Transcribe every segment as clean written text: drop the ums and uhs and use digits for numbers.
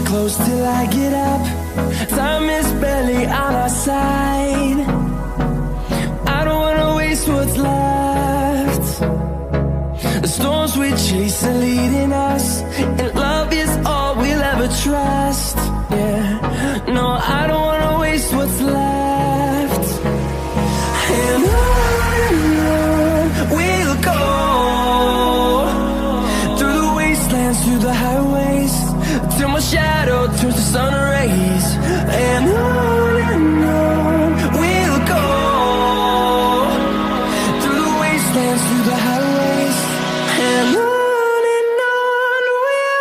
close till I get up. Time is barely on our side. I don't wanna waste what's left. The storms we chase are leading us, and love is all we'll ever trust. Yeah, no, I don't wanna waste what's left. And on we'll go, through the wastelands, through the highways, till my shadow turns to sun rays. And on we'll go, through the wastelands, through the highways, and on we'll go.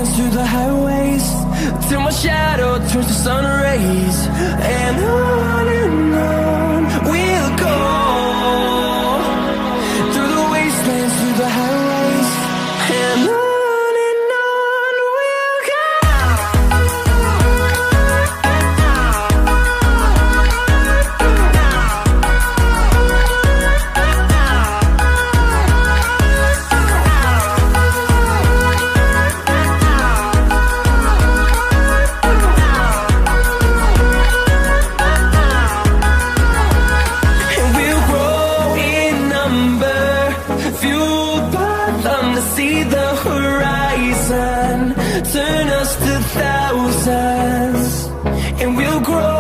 wastelands, through the highways, till my shadow turns to sun rays. And on we'll go, through the wastelands, through the highways, and on we'll go. See the horizon, turn us to thousands, and we'll grow.